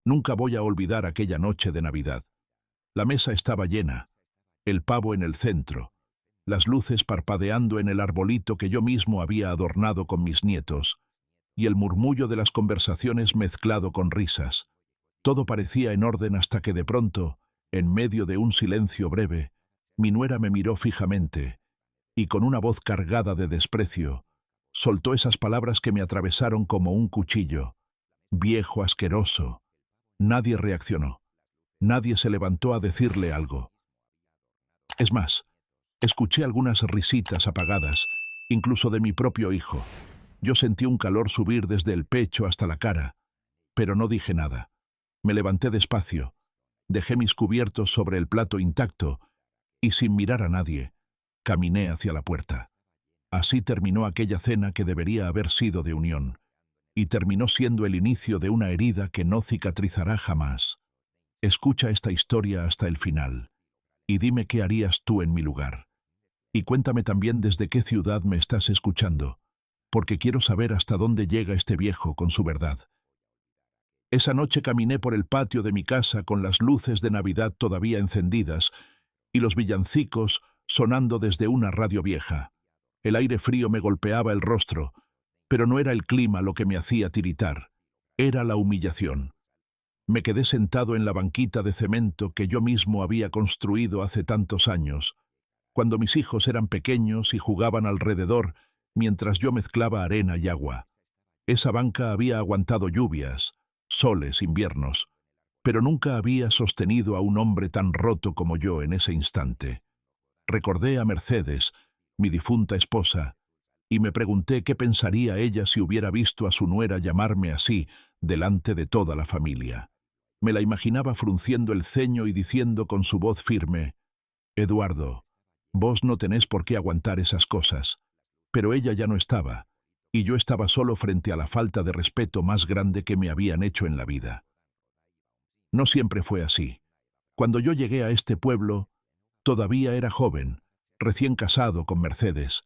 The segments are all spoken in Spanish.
Nunca voy a olvidar aquella noche de Navidad. La mesa estaba llena, el pavo en el centro, las luces parpadeando en el arbolito que yo mismo había adornado con mis nietos, y el murmullo de las conversaciones mezclado con risas. Todo parecía en orden hasta que de pronto, en medio de un silencio breve, mi nuera me miró fijamente, y con una voz cargada de desprecio, soltó esas palabras que me atravesaron como un cuchillo. Viejo asqueroso. Nadie reaccionó. Nadie se levantó a decirle algo. Es más, escuché algunas risitas apagadas, incluso de mi propio hijo. Yo sentí un calor subir desde el pecho hasta la cara, pero no dije nada. Me levanté despacio, dejé mis cubiertos sobre el plato intacto y, sin mirar a nadie, caminé hacia la puerta. Así terminó aquella cena que debería haber sido de unión, y terminó siendo el inicio de una herida que no cicatrizará jamás. Escucha esta historia hasta el final, y dime qué harías tú en mi lugar. Y cuéntame también desde qué ciudad me estás escuchando, porque quiero saber hasta dónde llega este viejo con su verdad. Esa noche caminé por el patio de mi casa con las luces de Navidad todavía encendidas y los villancicos sonando desde una radio vieja. El aire frío me golpeaba el rostro, pero no era el clima lo que me hacía tiritar, era la humillación. Me quedé sentado en la banquita de cemento que yo mismo había construido hace tantos años, cuando mis hijos eran pequeños y jugaban alrededor mientras yo mezclaba arena y agua. Esa banca había aguantado lluvias, soles, inviernos, pero nunca había sostenido a un hombre tan roto como yo en ese instante. Recordé a Mercedes, mi difunta esposa, y me pregunté qué pensaría ella si hubiera visto a su nuera llamarme así delante de toda la familia. Me la imaginaba frunciendo el ceño y diciendo con su voz firme: «Eduardo, vos no tenés por qué aguantar esas cosas». Pero ella ya no estaba, y yo estaba solo frente a la falta de respeto más grande que me habían hecho en la vida. No siempre fue así. Cuando yo llegué a este pueblo, todavía era joven, recién casado con Mercedes.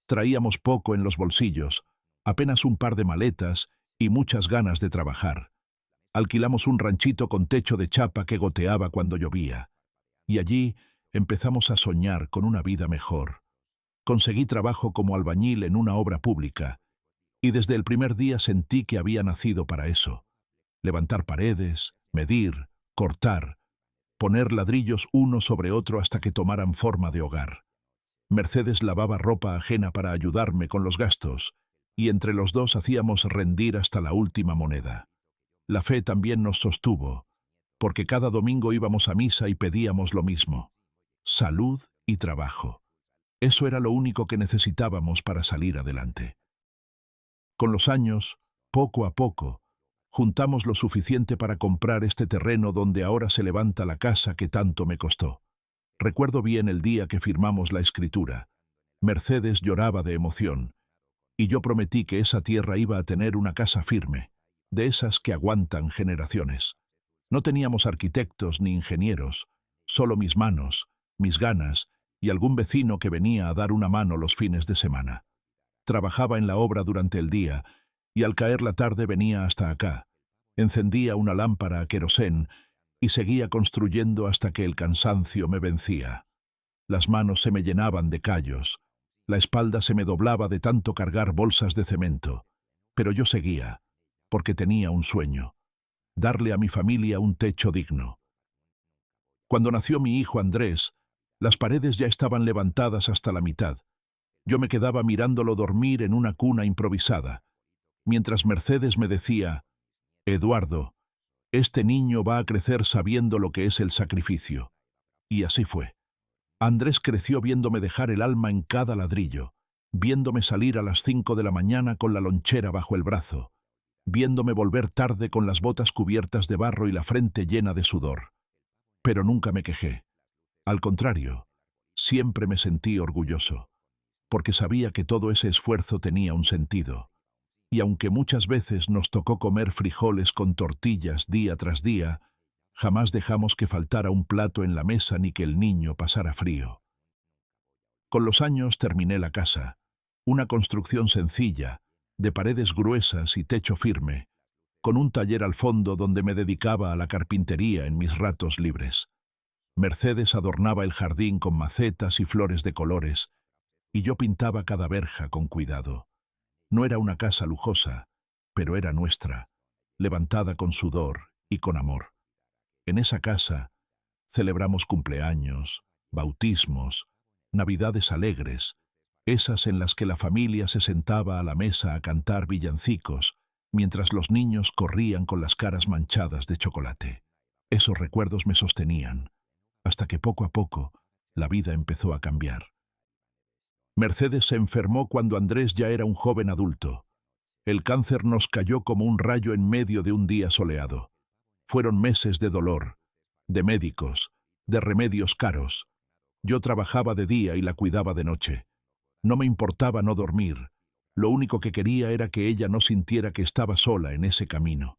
Traíamos poco en los bolsillos, apenas un par de maletas y muchas ganas de trabajar. Alquilamos un ranchito con techo de chapa que goteaba cuando llovía. Y allí empezamos a soñar con una vida mejor. Conseguí trabajo como albañil en una obra pública, y desde el primer día sentí que había nacido para eso. Levantar paredes, medir, cortar, poner ladrillos uno sobre otro hasta que tomaran forma de hogar. Mercedes lavaba ropa ajena para ayudarme con los gastos, y entre los dos hacíamos rendir hasta la última moneda. La fe también nos sostuvo, porque cada domingo íbamos a misa y pedíamos lo mismo: salud y trabajo. Eso era lo único que necesitábamos para salir adelante. Con los años, poco a poco, juntamos lo suficiente para comprar este terreno donde ahora se levanta la casa que tanto me costó. Recuerdo bien el día que firmamos la escritura. Mercedes lloraba de emoción, y yo prometí que esa tierra iba a tener una casa firme, de esas que aguantan generaciones. No teníamos arquitectos ni ingenieros, solo mis manos, mis ganas y algún vecino que venía a dar una mano los fines de semana. Trabajaba en la obra durante el día, y al caer la tarde venía hasta acá. Encendía una lámpara a querosén y seguía construyendo hasta que el cansancio me vencía. Las manos se me llenaban de callos, la espalda se me doblaba de tanto cargar bolsas de cemento, pero yo seguía, porque tenía un sueño: darle a mi familia un techo digno. Cuando nació mi hijo Andrés, las paredes ya estaban levantadas hasta la mitad. Yo me quedaba mirándolo dormir en una cuna improvisada, mientras Mercedes me decía: «Eduardo, este niño va a crecer sabiendo lo que es el sacrificio». Y así fue. Andrés creció viéndome dejar el alma en cada ladrillo, viéndome salir a las 5 de la mañana con la lonchera bajo el brazo, viéndome volver tarde con las botas cubiertas de barro y la frente llena de sudor. Pero nunca me quejé. Al contrario, siempre me sentí orgulloso, porque sabía que todo ese esfuerzo tenía un sentido. Y aunque muchas veces nos tocó comer frijoles con tortillas día tras día, jamás dejamos que faltara un plato en la mesa ni que el niño pasara frío. Con los años terminé la casa, una construcción sencilla, de paredes gruesas y techo firme, con un taller al fondo donde me dedicaba a la carpintería en mis ratos libres. Mercedes adornaba el jardín con macetas y flores de colores, y yo pintaba cada verja con cuidado. No era una casa lujosa, pero era nuestra, levantada con sudor y con amor. En esa casa celebramos cumpleaños, bautismos, navidades alegres, esas en las que la familia se sentaba a la mesa a cantar villancicos, mientras los niños corrían con las caras manchadas de chocolate. Esos recuerdos me sostenían, hasta que poco a poco la vida empezó a cambiar. Mercedes se enfermó cuando Andrés ya era un joven adulto. El cáncer nos cayó como un rayo en medio de un día soleado. Fueron meses de dolor, de médicos, de remedios caros. Yo trabajaba de día y la cuidaba de noche. No me importaba no dormir. Lo único que quería era que ella no sintiera que estaba sola en ese camino.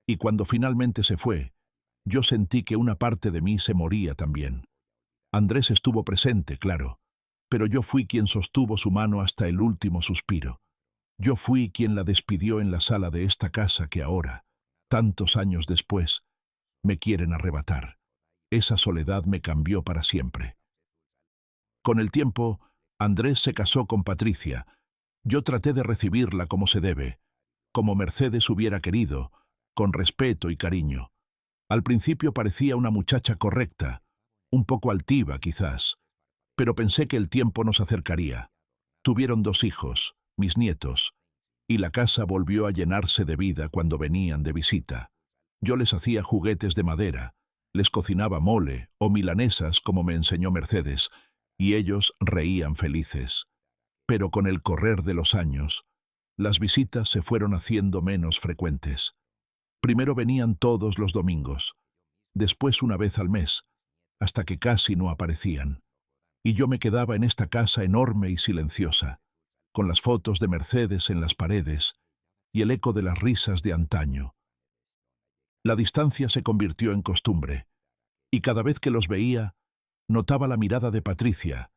Y cuando finalmente se fue, yo sentí que una parte de mí se moría también. Andrés estuvo presente, claro, pero yo fui quien sostuvo su mano hasta el último suspiro. Yo fui quien la despidió en la sala de esta casa que ahora, tantos años después, me quieren arrebatar. Esa soledad me cambió para siempre. Con el tiempo, Andrés se casó con Patricia. Yo traté de recibirla como se debe, como Mercedes hubiera querido, con respeto y cariño. Al principio parecía una muchacha correcta, un poco altiva quizás, pero pensé que el tiempo nos acercaría. Tuvieron 2 hijos, mis nietos, y la casa volvió a llenarse de vida cuando venían de visita. Yo les hacía juguetes de madera, les cocinaba mole o milanesas como me enseñó Mercedes, y ellos reían felices. Pero con el correr de los años, las visitas se fueron haciendo menos frecuentes. Primero venían todos los domingos, después una vez al mes, hasta que casi no aparecían. Y yo me quedaba en esta casa enorme y silenciosa, con las fotos de Mercedes en las paredes y el eco de las risas de antaño. La distancia se convirtió en costumbre, y cada vez que los veía, notaba la mirada de Patricia,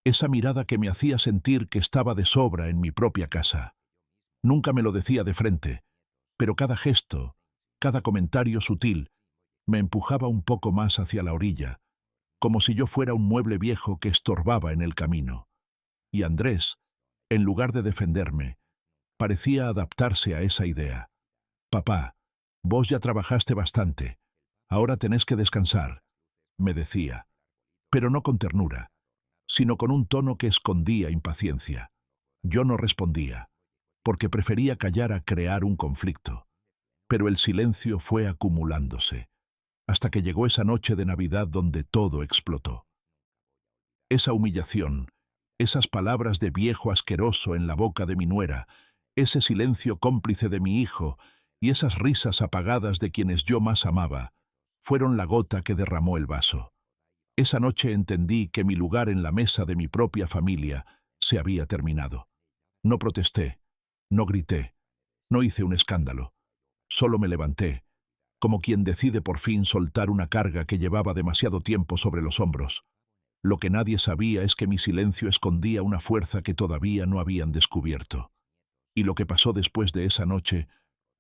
esa mirada que me hacía sentir que estaba de sobra en mi propia casa. Nunca me lo decía de frente, pero cada gesto, cada comentario sutil, me empujaba un poco más hacia la orilla, como si yo fuera un mueble viejo que estorbaba en el camino. Y Andrés, en lugar de defenderme, parecía adaptarse a esa idea. «Papá, vos ya trabajaste bastante, ahora tenés que descansar», me decía, pero no con ternura, sino con un tono que escondía impaciencia. Yo no respondía, porque prefería callar a crear un conflicto. Pero el silencio fue acumulándose, hasta que llegó esa noche de Navidad donde todo explotó. Esa humillación, esas palabras de viejo asqueroso en la boca de mi nuera, ese silencio cómplice de mi hijo y esas risas apagadas de quienes yo más amaba, fueron la gota que derramó el vaso. Esa noche entendí que mi lugar en la mesa de mi propia familia se había terminado. No protesté, no grité, no hice un escándalo. Solo me levanté, como quien decide por fin soltar una carga que llevaba demasiado tiempo sobre los hombros. Lo que nadie sabía es que mi silencio escondía una fuerza que todavía no habían descubierto. Y lo que pasó después de esa noche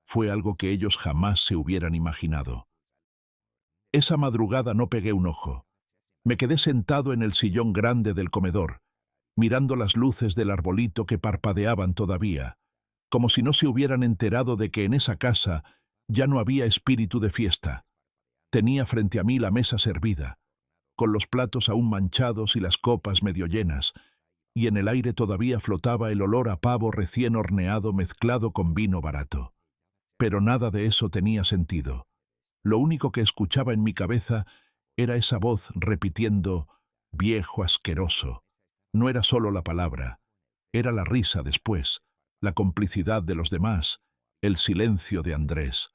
fue algo que ellos jamás se hubieran imaginado. Esa madrugada no pegué un ojo. Me quedé sentado en el sillón grande del comedor, mirando las luces del arbolito que parpadeaban todavía, como si no se hubieran enterado de que en esa casa ya no había espíritu de fiesta. Tenía frente a mí la mesa servida, con los platos aún manchados y las copas medio llenas, y en el aire todavía flotaba el olor a pavo recién horneado mezclado con vino barato. Pero nada de eso tenía sentido. Lo único que escuchaba en mi cabeza era esa voz repitiendo «viejo asqueroso». No era solo la palabra, era la risa después, la complicidad de los demás, el silencio de Andrés.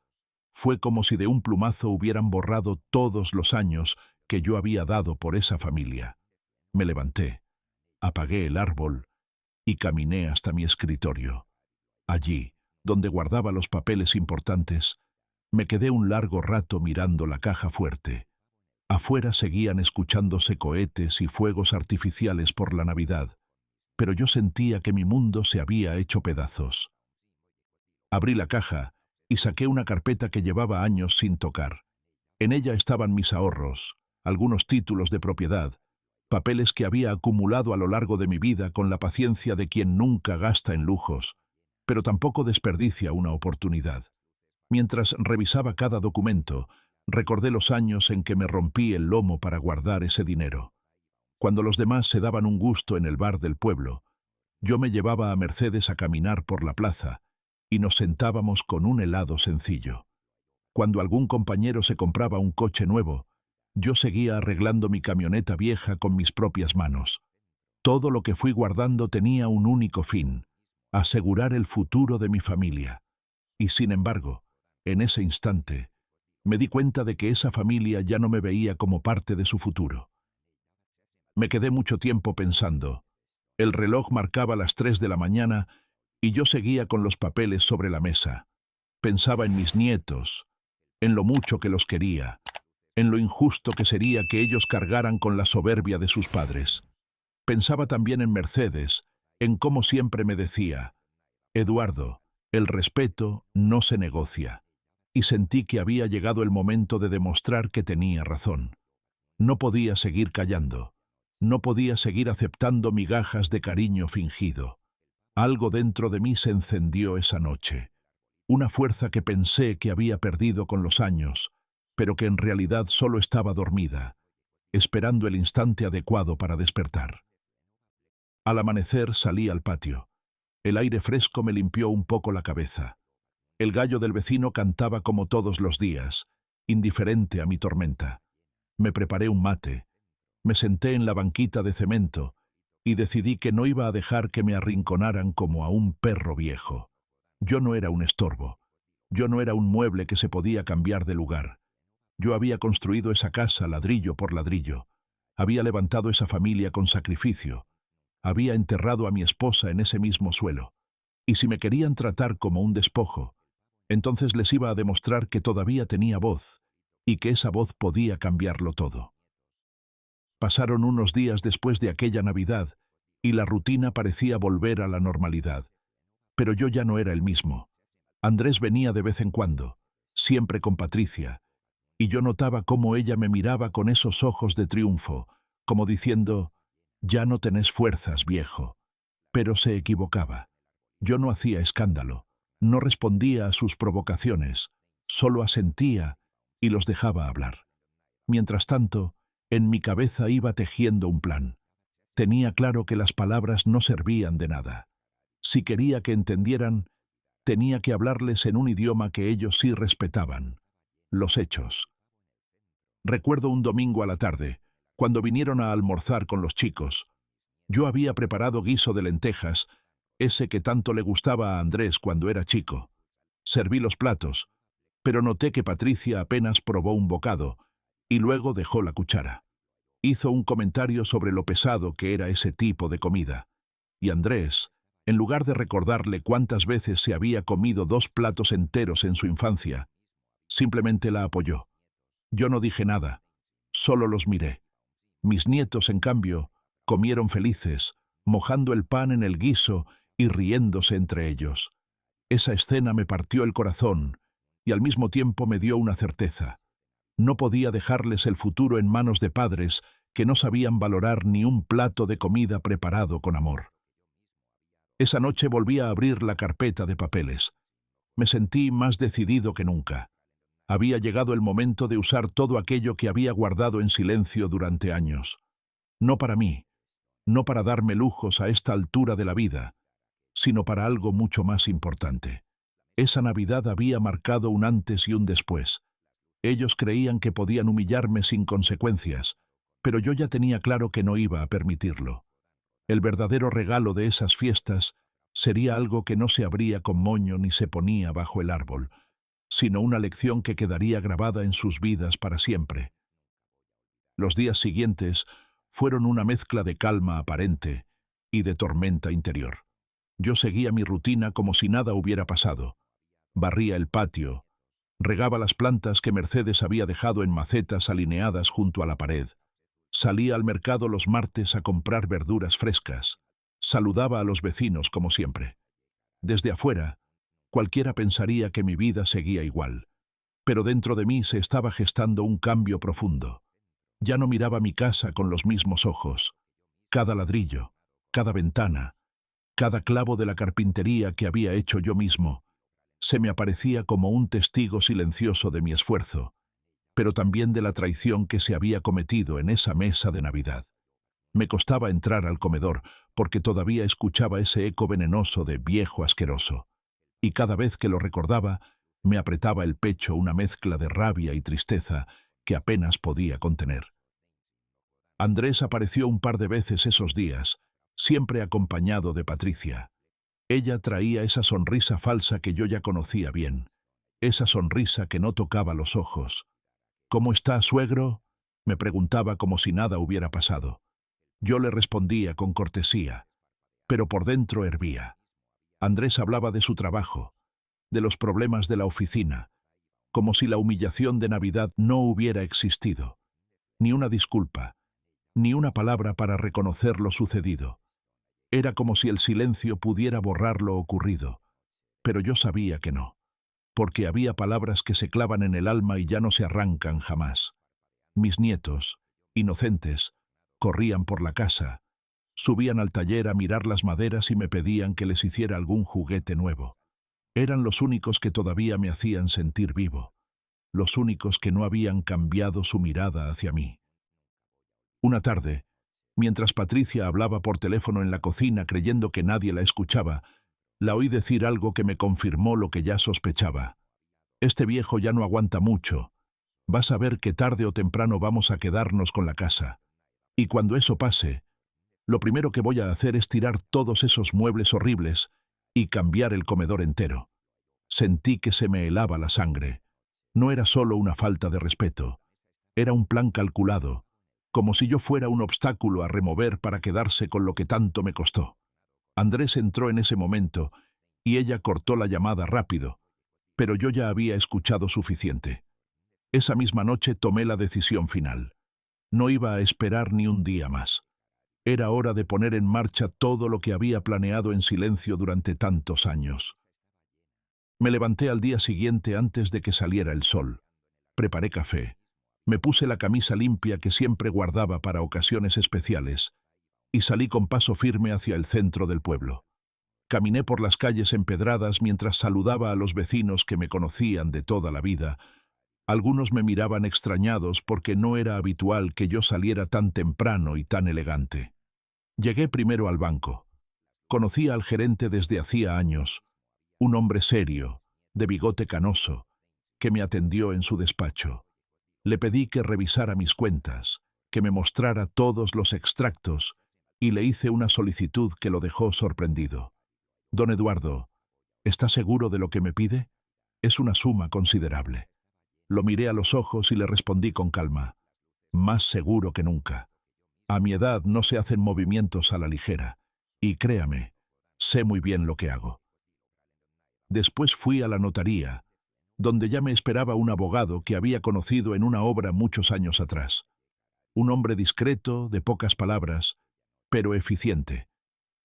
Fue como si de un plumazo hubieran borrado todos los años que yo había dado por esa familia. Me levanté, apagué el árbol y caminé hasta mi escritorio. Allí, donde guardaba los papeles importantes, me quedé un largo rato mirando la caja fuerte. Afuera seguían escuchándose cohetes y fuegos artificiales por la Navidad, pero yo sentía que mi mundo se había hecho pedazos. Abrí la caja y saqué una carpeta que llevaba años sin tocar. En ella estaban mis ahorros, algunos títulos de propiedad, papeles que había acumulado a lo largo de mi vida con la paciencia de quien nunca gasta en lujos, pero tampoco desperdicia una oportunidad. Mientras revisaba cada documento, recordé los años en que me rompí el lomo para guardar ese dinero. Cuando los demás se daban un gusto en el bar del pueblo, yo me llevaba a Mercedes a caminar por la plaza y nos sentábamos con un helado sencillo. Cuando algún compañero se compraba un coche nuevo, yo seguía arreglando mi camioneta vieja con mis propias manos. Todo lo que fui guardando tenía un único fin: asegurar el futuro de mi familia. Y sin embargo, en ese instante, me di cuenta de que esa familia ya no me veía como parte de su futuro. Me quedé mucho tiempo pensando. El reloj marcaba las 3 de la mañana y yo seguía con los papeles sobre la mesa. Pensaba en mis nietos, en lo mucho que los quería, en lo injusto que sería que ellos cargaran con la soberbia de sus padres. Pensaba también en Mercedes, en cómo siempre me decía: Eduardo, el respeto no se negocia. Y sentí que había llegado el momento de demostrar que tenía razón. No podía seguir callando. No podía seguir aceptando migajas de cariño fingido. Algo dentro de mí se encendió esa noche. Una fuerza que pensé que había perdido con los años, pero que en realidad solo estaba dormida, esperando el instante adecuado para despertar. Al amanecer salí al patio. El aire fresco me limpió un poco la cabeza. El gallo del vecino cantaba como todos los días, indiferente a mi tormenta. Me preparé un mate, me senté en la banquita de cemento y decidí que no iba a dejar que me arrinconaran como a un perro viejo. Yo no era un estorbo. Yo no era un mueble que se podía cambiar de lugar. Yo había construido esa casa ladrillo por ladrillo. Había levantado esa familia con sacrificio. Había enterrado a mi esposa en ese mismo suelo. Y si me querían tratar como un despojo, entonces les iba a demostrar que todavía tenía voz y que esa voz podía cambiarlo todo. Pasaron unos días después de aquella Navidad y la rutina parecía volver a la normalidad. Pero yo ya no era el mismo. Andrés venía de vez en cuando, siempre con Patricia, y yo notaba cómo ella me miraba con esos ojos de triunfo, como diciendo: «Ya no tenés fuerzas, viejo». Pero se equivocaba. Yo no hacía escándalo, no respondía a sus provocaciones, solo asentía y los dejaba hablar. Mientras tanto, en mi cabeza iba tejiendo un plan. Tenía claro que las palabras no servían de nada. Si quería que entendieran, tenía que hablarles en un idioma que ellos sí respetaban: los hechos. Recuerdo un domingo a la tarde, cuando vinieron a almorzar con los chicos. Yo había preparado guiso de lentejas, ese que tanto le gustaba a Andrés cuando era chico. Serví los platos, pero noté que Patricia apenas probó un bocado y luego dejó la cuchara. Hizo un comentario sobre lo pesado que era ese tipo de comida. Y Andrés, en lugar de recordarle cuántas veces se había comido 2 platos enteros en su infancia, simplemente la apoyó. Yo no dije nada, solo los miré. Mis nietos, en cambio, comieron felices, mojando el pan en el guiso y riéndose entre ellos. Esa escena me partió el corazón y al mismo tiempo me dio una certeza. No podía dejarles el futuro en manos de padres que no sabían valorar ni un plato de comida preparado con amor. Esa noche volví a abrir la carpeta de papeles. Me sentí más decidido que nunca. Había llegado el momento de usar todo aquello que había guardado en silencio durante años. No para mí, no para darme lujos a esta altura de la vida, sino para algo mucho más importante. Esa Navidad había marcado un antes y un después. Ellos creían que podían humillarme sin consecuencias, pero yo ya tenía claro que no iba a permitirlo. El verdadero regalo de esas fiestas sería algo que no se abría con moño ni se ponía bajo el árbol, sino una lección que quedaría grabada en sus vidas para siempre. Los días siguientes fueron una mezcla de calma aparente y de tormenta interior. Yo seguía mi rutina como si nada hubiera pasado. Barría el patio, regaba las plantas que Mercedes había dejado en macetas alineadas junto a la pared. Salía al mercado los martes a comprar verduras frescas. Saludaba a los vecinos como siempre. Desde afuera, Cualquiera pensaría que mi vida seguía igual, pero dentro de mí se estaba gestando un cambio profundo. Ya no miraba mi casa con los mismos ojos. Cada ladrillo, cada ventana, cada clavo de la carpintería que había hecho yo mismo, se me aparecía como un testigo silencioso de mi esfuerzo, pero también de la traición que se había cometido en esa mesa de Navidad. Me costaba entrar al comedor, porque todavía escuchaba ese eco venenoso de viejo asqueroso, y cada vez que lo recordaba, me apretaba el pecho una mezcla de rabia y tristeza que apenas podía contener. Andrés apareció un par de veces esos días, siempre acompañado de Patricia. Ella traía esa sonrisa falsa que yo ya conocía bien, esa sonrisa que no tocaba los ojos. «¿Cómo está, suegro?», me preguntaba como si nada hubiera pasado. Yo le respondía con cortesía, pero por dentro hervía. Andrés hablaba de su trabajo, de los problemas de la oficina, como si la humillación de Navidad no hubiera existido. Ni una disculpa, ni una palabra para reconocer lo sucedido. Era como si el silencio pudiera borrar lo ocurrido, pero yo sabía que no, porque había palabras que se clavan en el alma y ya no se arrancan jamás. Mis nietos, inocentes, corrían por la casa, subían al taller a mirar las maderas y me pedían que les hiciera algún juguete nuevo. Eran los únicos que todavía me hacían sentir vivo, los únicos que no habían cambiado su mirada hacia mí. Una tarde, mientras Patricia hablaba por teléfono en la cocina creyendo que nadie la escuchaba, la oí decir algo que me confirmó lo que ya sospechaba. «Este viejo ya no aguanta mucho. Vas a ver que tarde o temprano vamos a quedarnos con la casa. Y cuando eso pase, lo primero que voy a hacer es tirar todos esos muebles horribles y cambiar el comedor entero». Sentí que se me helaba la sangre. No era solo una falta de respeto. Era un plan calculado, como si yo fuera un obstáculo a remover para quedarse con lo que tanto me costó. Andrés entró en ese momento y ella cortó la llamada rápido, pero yo ya había escuchado suficiente. Esa misma noche tomé la decisión final. No iba a esperar ni un día más. Era hora de poner en marcha todo lo que había planeado en silencio durante tantos años. Me levanté al día siguiente antes de que saliera el sol. Preparé café. Me puse la camisa limpia que siempre guardaba para ocasiones especiales y salí con paso firme hacia el centro del pueblo. Caminé por las calles empedradas mientras saludaba a los vecinos que me conocían de toda la vida. Algunos me miraban extrañados porque no era habitual que yo saliera tan temprano y tan elegante. Llegué primero al banco. Conocía al gerente desde hacía años, un hombre serio, de bigote canoso, que me atendió en su despacho. Le pedí que revisara mis cuentas, que me mostrara todos los extractos, y le hice una solicitud que lo dejó sorprendido. «Don Eduardo, ¿está seguro de lo que me pide? Es una suma considerable». Lo miré a los ojos y le respondí con calma: «Más seguro que nunca. A mi edad no se hacen movimientos a la ligera, y créame, sé muy bien lo que hago». Después fui a la notaría, donde ya me esperaba un abogado que había conocido en una obra muchos años atrás. Un hombre discreto, de pocas palabras, pero eficiente.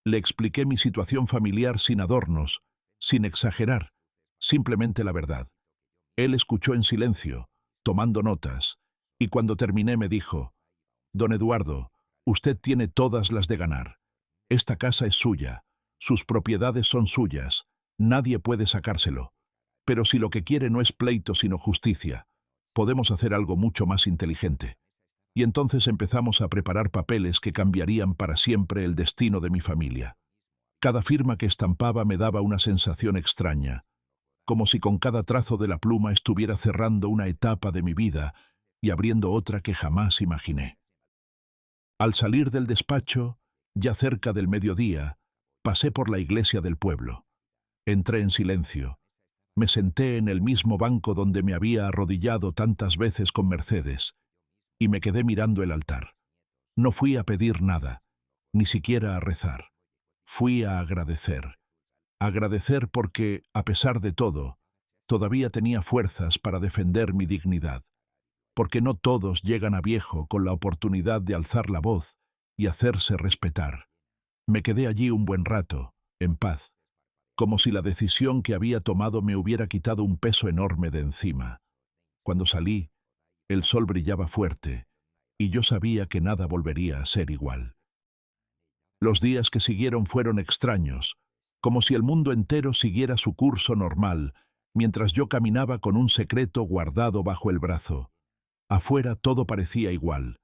Le expliqué mi situación familiar sin adornos, sin exagerar, simplemente la verdad. Él escuchó en silencio, tomando notas, y cuando terminé me dijo: «Don Eduardo, usted tiene todas las de ganar. Esta casa es suya, sus propiedades son suyas, nadie puede sacárselo. Pero si lo que quiere no es pleito sino justicia, podemos hacer algo mucho más inteligente». Y entonces empezamos a preparar papeles que cambiarían para siempre el destino de mi familia. Cada firma que estampaba me daba una sensación extraña, como si con cada trazo de la pluma estuviera cerrando una etapa de mi vida y abriendo otra que jamás imaginé. Al salir del despacho, ya cerca del mediodía, pasé por la iglesia del pueblo. Entré en silencio. Me senté en el mismo banco donde me había arrodillado tantas veces con Mercedes, y me quedé mirando el altar. No fui a pedir nada, ni siquiera a rezar. Fui a agradecer. Agradecer porque, a pesar de todo, todavía tenía fuerzas para defender mi dignidad. Porque no todos llegan a viejo con la oportunidad de alzar la voz y hacerse respetar. Me quedé allí un buen rato, en paz. como si la decisión que había tomado me hubiera quitado un peso enorme de encima. Cuando salí, el sol brillaba fuerte, y yo sabía que nada volvería a ser igual. Los días que siguieron fueron extraños, como si el mundo entero siguiera su curso normal, mientras yo caminaba con un secreto guardado bajo el brazo. Afuera todo parecía igual.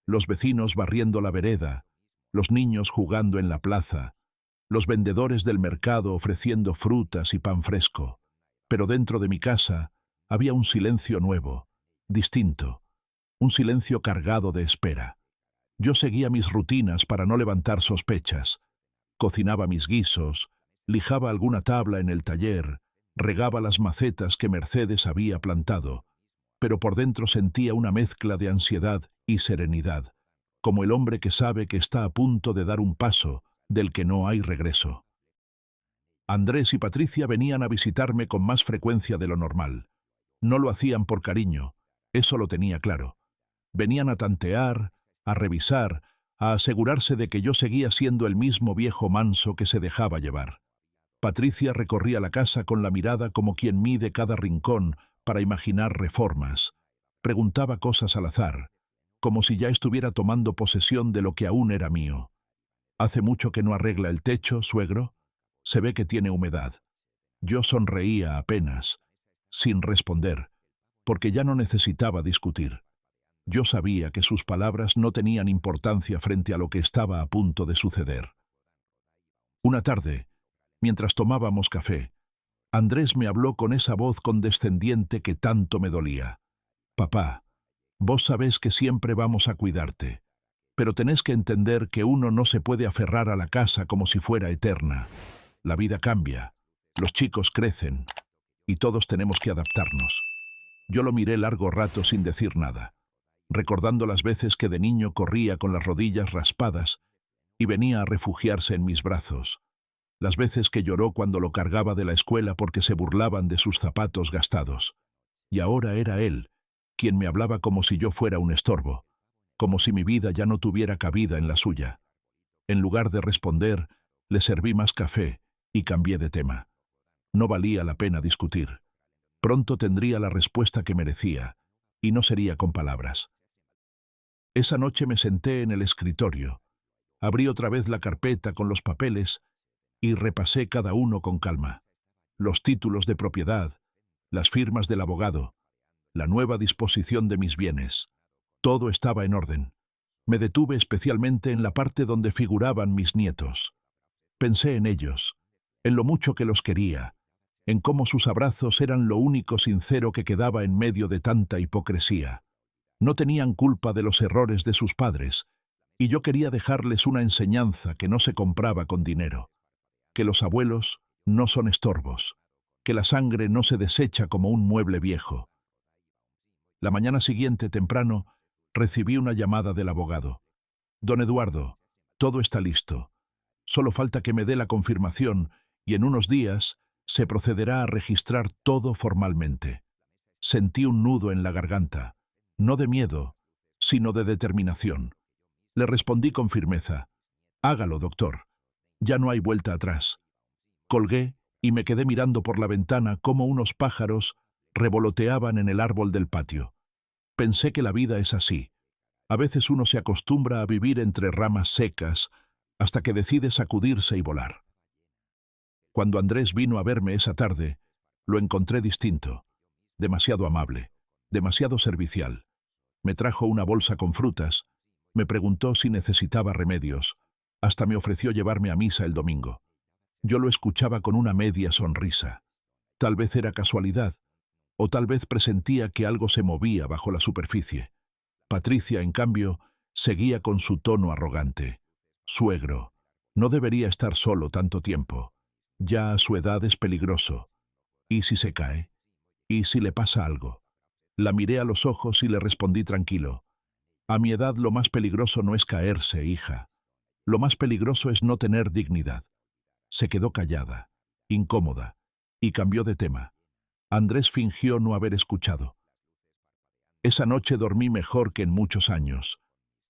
Los vecinos barriendo la vereda, los niños jugando en la plaza, los vendedores del mercado ofreciendo frutas y pan fresco. Pero dentro de mi casa había un silencio nuevo, distinto, un silencio cargado de espera. Yo seguía mis rutinas para no levantar sospechas. Cocinaba mis guisos, lijaba alguna tabla en el taller, regaba las macetas que Mercedes había plantado, pero por dentro sentía una mezcla de ansiedad y serenidad, como el hombre que sabe que está a punto de dar un paso del que no hay regreso. Andrés y Patricia venían a visitarme con más frecuencia de lo normal. No lo hacían por cariño, eso lo tenía claro. Venían a tantear, a revisar, a asegurarse de que yo seguía siendo el mismo viejo manso que se dejaba llevar. Patricia recorría la casa con la mirada como quien mide cada rincón para imaginar reformas. Preguntaba cosas al azar, como si ya estuviera tomando posesión de lo que aún era mío. «¿Hace mucho que no arregla el techo, suegro? Se ve que tiene humedad». Yo sonreía apenas, sin responder, porque ya no necesitaba discutir. Yo sabía que sus palabras no tenían importancia frente a lo que estaba a punto de suceder. Una tarde, mientras tomábamos café, Andrés me habló con esa voz condescendiente que tanto me dolía. «Papá, vos sabés que siempre vamos a cuidarte, pero tenés que entender que uno no se puede aferrar a la casa como si fuera eterna. La vida cambia, los chicos crecen, y todos tenemos que adaptarnos». Yo lo miré largo rato sin decir nada, recordando las veces que de niño corría con las rodillas raspadas y venía a refugiarse en mis brazos, las veces que lloró cuando lo cargaba de la escuela porque se burlaban de sus zapatos gastados. Y ahora era él quien me hablaba como si yo fuera un estorbo, como si mi vida ya no tuviera cabida en la suya. En lugar de responder, le serví más café y cambié de tema. No valía la pena discutir. Pronto tendría la respuesta que merecía, y no sería con palabras. Esa noche me senté en el escritorio, abrí otra vez la carpeta con los papeles y repasé cada uno con calma. Los títulos de propiedad, las firmas del abogado, la nueva disposición de mis bienes. Todo estaba en orden. Me detuve especialmente en la parte donde figuraban mis nietos. Pensé en ellos, en lo mucho que los quería, en cómo sus abrazos eran lo único sincero que quedaba en medio de tanta hipocresía. No tenían culpa de los errores de sus padres, y yo quería dejarles una enseñanza que no se compraba con dinero, que los abuelos no son estorbos, que la sangre no se desecha como un mueble viejo. La mañana siguiente, temprano, recibí una llamada del abogado. «Don Eduardo, todo está listo. Solo falta que me dé la confirmación y en unos días se procederá a registrar todo formalmente». Sentí un nudo en la garganta, no de miedo, sino de determinación. Le respondí con firmeza: «Hágalo, doctor. Ya no hay vuelta atrás». Colgué y me quedé mirando por la ventana cómo unos pájaros revoloteaban en el árbol del patio. Pensé que la vida es así. A veces uno se acostumbra a vivir entre ramas secas hasta que decide sacudirse y volar. Cuando Andrés vino a verme esa tarde, lo encontré distinto, demasiado amable, demasiado servicial. Me trajo una bolsa con frutas, me preguntó si necesitaba remedios, hasta me ofreció llevarme a misa el domingo. Yo lo escuchaba con una media sonrisa. Tal vez era casualidad, o tal vez presentía que algo se movía bajo la superficie. Patricia, en cambio, seguía con su tono arrogante. «Suegro, no debería estar solo tanto tiempo. Ya a su edad es peligroso. ¿Y si se cae? ¿Y si le pasa algo?». La miré a los ojos y le respondí tranquilo: «A mi edad lo más peligroso no es caerse, hija. Lo más peligroso es no tener dignidad». Se quedó callada, incómoda, y cambió de tema. Andrés fingió no haber escuchado. Esa noche dormí mejor que en muchos años.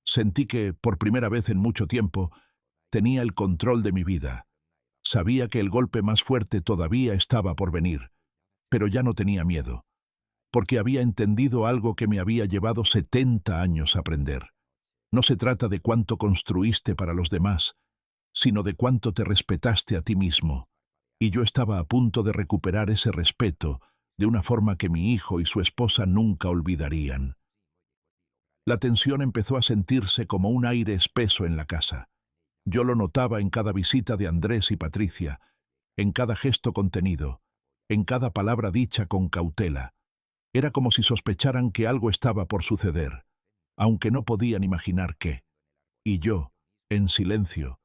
Sentí que, por primera vez en mucho tiempo, tenía el control de mi vida. Sabía que el golpe más fuerte todavía estaba por venir, pero ya no tenía miedo, porque había entendido algo que me había llevado 70 años aprender. No se trata de cuánto construiste para los demás, sino de cuánto te respetaste a ti mismo. Y yo estaba a punto de recuperar ese respeto de una forma que mi hijo y su esposa nunca olvidarían. La tensión empezó a sentirse como un aire espeso en la casa. Yo lo notaba en cada visita de Andrés y Patricia, en cada gesto contenido, en cada palabra dicha con cautela. Era como si sospecharan que algo estaba por suceder, aunque no podían imaginar qué. Y yo, en silencio,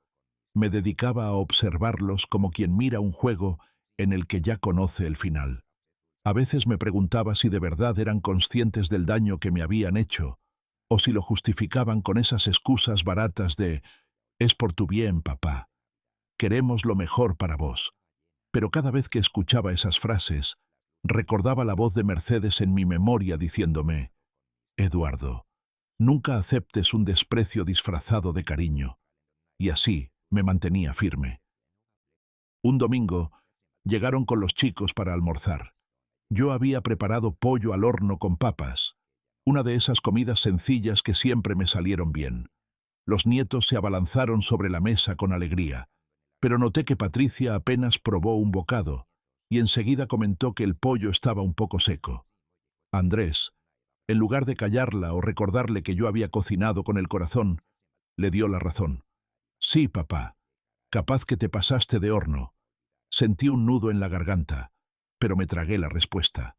me dedicaba a observarlos como quien mira un juego en el que ya conoce el final. A veces me preguntaba si de verdad eran conscientes del daño que me habían hecho, o si lo justificaban con esas excusas baratas de «es por tu bien, papá, queremos lo mejor para vos». Pero cada vez que escuchaba esas frases, recordaba la voz de Mercedes en mi memoria diciéndome «Eduardo, nunca aceptes un desprecio disfrazado de cariño». Y así me mantenía firme. Un domingo, llegaron con los chicos para almorzar. Yo había preparado pollo al horno con papas, una de esas comidas sencillas que siempre me salieron bien. Los nietos se abalanzaron sobre la mesa con alegría, pero noté que Patricia apenas probó un bocado y enseguida comentó que el pollo estaba un poco seco. Andrés, en lugar de callarla o recordarle que yo había cocinado con el corazón, le dio la razón. «Sí, papá, capaz que te pasaste de horno». Sentí un nudo en la garganta, pero me tragué la respuesta.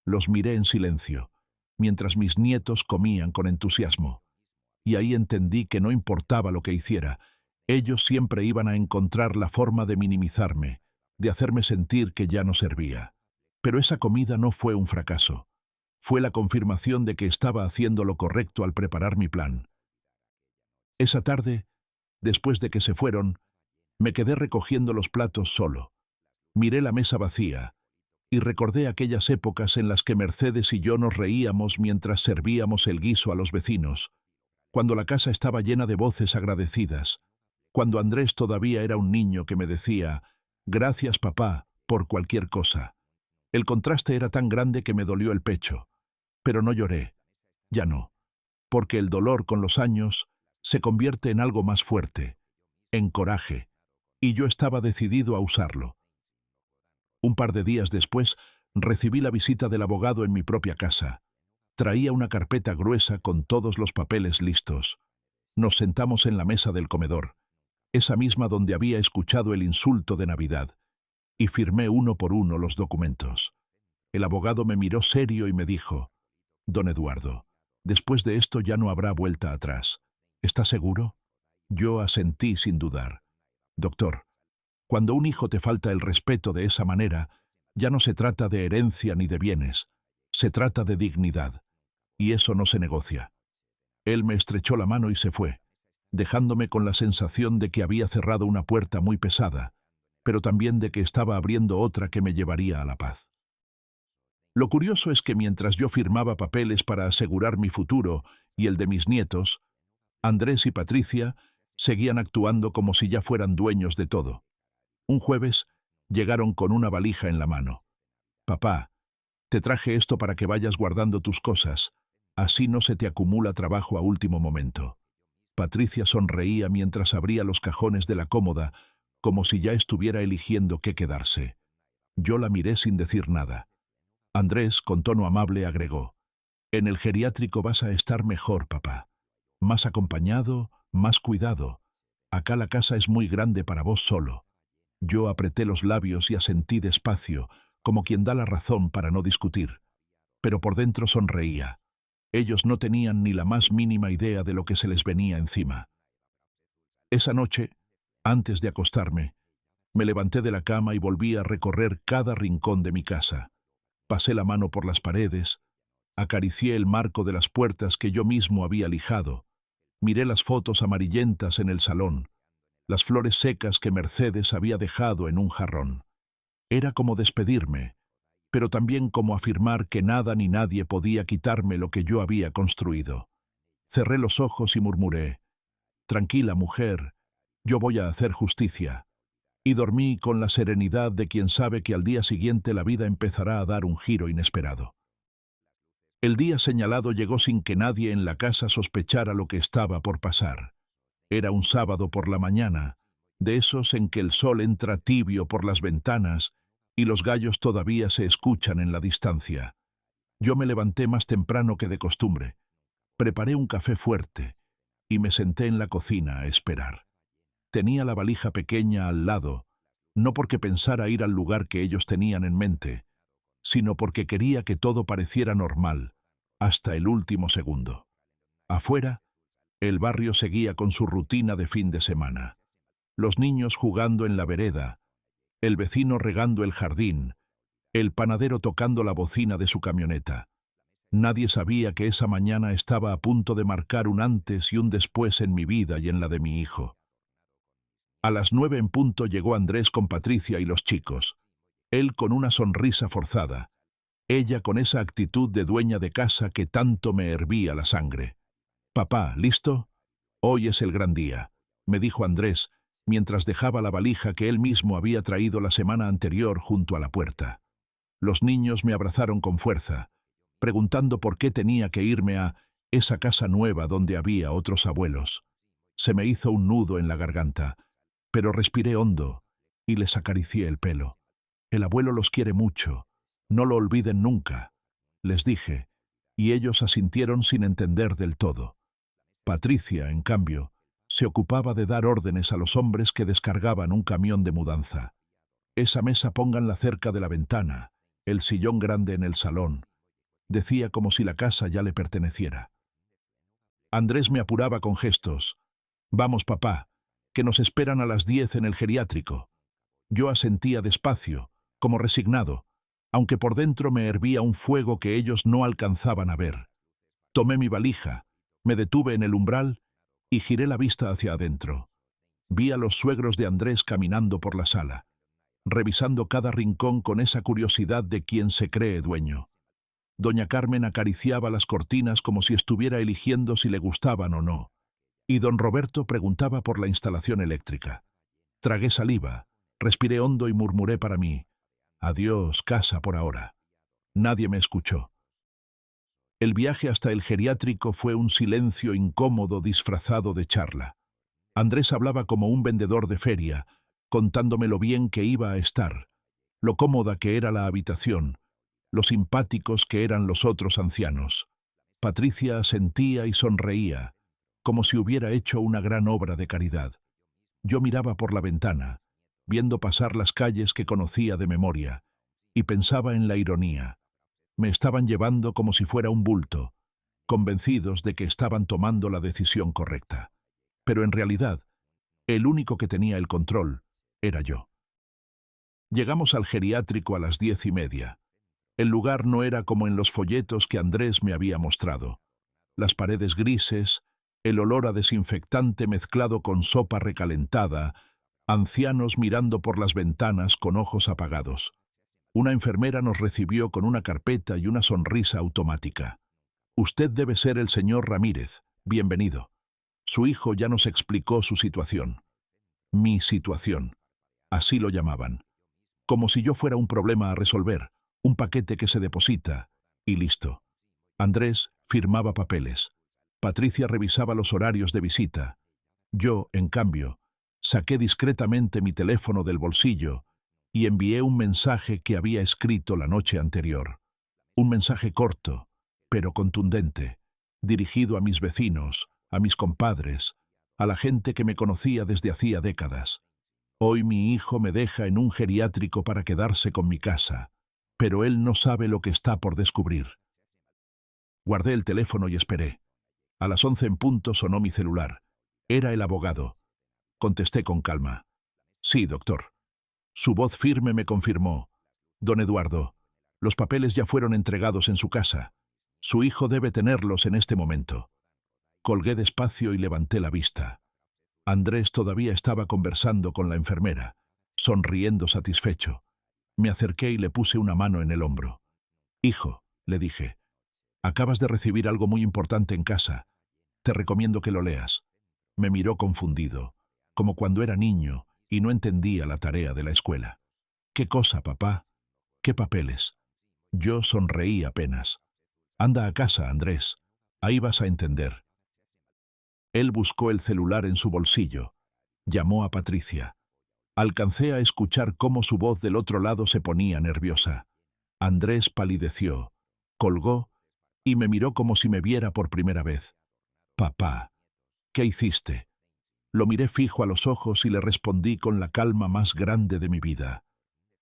Los miré en silencio, mientras mis nietos comían con entusiasmo. Y ahí entendí que no importaba lo que hiciera, ellos siempre iban a encontrar la forma de minimizarme, de hacerme sentir que ya no servía. Pero esa comida no fue un fracaso. Fue la confirmación de que estaba haciendo lo correcto al preparar mi plan. Esa tarde, después de que se fueron, me quedé recogiendo los platos solo. Miré la mesa vacía y recordé aquellas épocas en las que Mercedes y yo nos reíamos mientras servíamos el guiso a los vecinos, cuando la casa estaba llena de voces agradecidas, cuando Andrés todavía era un niño que me decía «Gracias, papá», por cualquier cosa. El contraste era tan grande que me dolió el pecho, pero no lloré, ya no, porque el dolor con los años se convierte en algo más fuerte, en coraje, y yo estaba decidido a usarlo. Un par de días después, recibí la visita del abogado en mi propia casa. Traía una carpeta gruesa con todos los papeles listos. Nos sentamos en la mesa del comedor, esa misma donde había escuchado el insulto de Navidad, y firmé uno por uno los documentos. El abogado me miró serio y me dijo: «Don Eduardo, después de esto ya no habrá vuelta atrás. ¿Está seguro?». Yo asentí sin dudar. «Doctor, cuando un hijo te falta el respeto de esa manera, ya no se trata de herencia ni de bienes, se trata de dignidad, y eso no se negocia». Él me estrechó la mano y se fue, dejándome con la sensación de que había cerrado una puerta muy pesada, pero también de que estaba abriendo otra que me llevaría a la paz. Lo curioso es que mientras yo firmaba papeles para asegurar mi futuro y el de mis nietos, Andrés y Patricia seguían actuando como si ya fueran dueños de todo. Un jueves llegaron con una valija en la mano. «Papá, te traje esto para que vayas guardando tus cosas, así no se te acumula trabajo a último momento». Patricia sonreía mientras abría los cajones de la cómoda, como si ya estuviera eligiendo qué quedarse. Yo la miré sin decir nada. Andrés, con tono amable, agregó: «En el geriátrico vas a estar mejor, papá. Más acompañado, más cuidado. Acá la casa es muy grande para vos solo». Yo apreté los labios y asentí despacio, como quien da la razón para no discutir. Pero por dentro sonreía. Ellos no tenían ni la más mínima idea de lo que se les venía encima. Esa noche, antes de acostarme, me levanté de la cama y volví a recorrer cada rincón de mi casa. Pasé la mano por las paredes, acaricié el marco de las puertas que yo mismo había lijado, miré las fotos amarillentas en el salón, las flores secas que Mercedes había dejado en un jarrón. Era como despedirme, pero también como afirmar que nada ni nadie podía quitarme lo que yo había construido. Cerré los ojos y murmuré: «Tranquila, mujer, yo voy a hacer justicia». y dormí con la serenidad de quien sabe que al día siguiente la vida empezará a dar un giro inesperado. El día señalado llegó sin que nadie en la casa sospechara lo que estaba por pasar. Era un sábado por la mañana, de esos en que el sol entra tibio por las ventanas y los gallos todavía se escuchan en la distancia. Yo me levanté más temprano que de costumbre, preparé un café fuerte y me senté en la cocina a esperar. Tenía la valija pequeña al lado, no porque pensara ir al lugar que ellos tenían en mente, sino porque quería que todo pareciera normal, hasta el último segundo. Afuera, el barrio seguía con su rutina de fin de semana. Los niños jugando en la vereda, el vecino regando el jardín, el panadero tocando la bocina de su camioneta. Nadie sabía que esa mañana estaba a punto de marcar un antes y un después en mi vida y en la de mi hijo. A las 9 en punto llegó Andrés con Patricia y los chicos. Él con una sonrisa forzada, ella con esa actitud de dueña de casa que tanto me hervía la sangre. «Papá, ¿listo? Hoy es el gran día», me dijo Andrés, mientras dejaba la valija que él mismo había traído la semana anterior junto a la puerta. Los niños me abrazaron con fuerza, preguntando por qué tenía que irme a esa casa nueva donde había otros abuelos. Se me hizo un nudo en la garganta, pero respiré hondo y les acaricié el pelo. «El abuelo los quiere mucho, no lo olviden nunca», les dije, y ellos asintieron sin entender del todo. Patricia, en cambio, se ocupaba de dar órdenes a los hombres que descargaban un camión de mudanza. «Esa mesa pónganla cerca de la ventana, el sillón grande en el salón», decía como si la casa ya le perteneciera. Andrés me apuraba con gestos. «Vamos, papá, que nos esperan a las 10 en el geriátrico». Yo asentía despacio, como resignado, aunque por dentro me hervía un fuego que ellos no alcanzaban a ver. Tomé mi valija, me detuve en el umbral y giré la vista hacia adentro. Vi a los suegros de Andrés caminando por la sala, revisando cada rincón con esa curiosidad de quien se cree dueño. Doña Carmen acariciaba las cortinas como si estuviera eligiendo si le gustaban o no, y don Roberto preguntaba por la instalación eléctrica. Tragué saliva, respiré hondo y murmuré para mí: «Adiós, casa por ahora». Nadie me escuchó. El viaje hasta el geriátrico fue un silencio incómodo disfrazado de charla. Andrés hablaba como un vendedor de feria, contándome lo bien que iba a estar, lo cómoda que era la habitación, lo simpáticos que eran los otros ancianos. Patricia asentía y sonreía, como si hubiera hecho una gran obra de caridad. Yo miraba por la ventana, viendo pasar las calles que conocía de memoria, y pensaba en la ironía. Me estaban llevando como si fuera un bulto, convencidos de que estaban tomando la decisión correcta. Pero en realidad, el único que tenía el control era yo. Llegamos al geriátrico a las 10:30. El lugar no era como en los folletos que Andrés me había mostrado. Las paredes grises, el olor a desinfectante mezclado con sopa recalentada, ancianos mirando por las ventanas con ojos apagados. Una enfermera nos recibió con una carpeta y una sonrisa automática. «Usted debe ser el señor Ramírez. Bienvenido». Su hijo ya nos explicó su situación. Mi situación. Así lo llamaban. Como si yo fuera un problema a resolver, un paquete que se deposita, y listo. Andrés firmaba papeles. Patricia revisaba los horarios de visita. Yo, en cambio, saqué discretamente mi teléfono del bolsillo y envié un mensaje que había escrito la noche anterior. Un mensaje corto, pero contundente, dirigido a mis vecinos, a mis compadres, a la gente que me conocía desde hacía décadas. Hoy mi hijo me deja en un geriátrico para quedarse con mi casa, pero él no sabe lo que está por descubrir. Guardé el teléfono y esperé. A las 11 en punto sonó mi celular. Era el abogado. Contesté con calma. «Sí, doctor». Su voz firme me confirmó: «Don Eduardo, los papeles ya fueron entregados en su casa. Su hijo debe tenerlos en este momento». Colgué despacio y levanté la vista. Andrés todavía estaba conversando con la enfermera, sonriendo satisfecho. Me acerqué y le puse una mano en el hombro. «Hijo», le dije, «acabas de recibir algo muy importante en casa. Te recomiendo que lo leas». Me miró confundido, como cuando era niño, y no entendía la tarea de la escuela. ¿Qué cosa, papá? ¿Qué papeles? Yo sonreí apenas. Anda a casa, Andrés. Ahí vas a entender. Él buscó el celular en su bolsillo. Llamó a Patricia. Alcancé a escuchar cómo su voz del otro lado se ponía nerviosa. Andrés palideció, colgó y me miró como si me viera por primera vez. Papá, ¿qué hiciste? Lo miré fijo a los ojos y le respondí con la calma más grande de mi vida.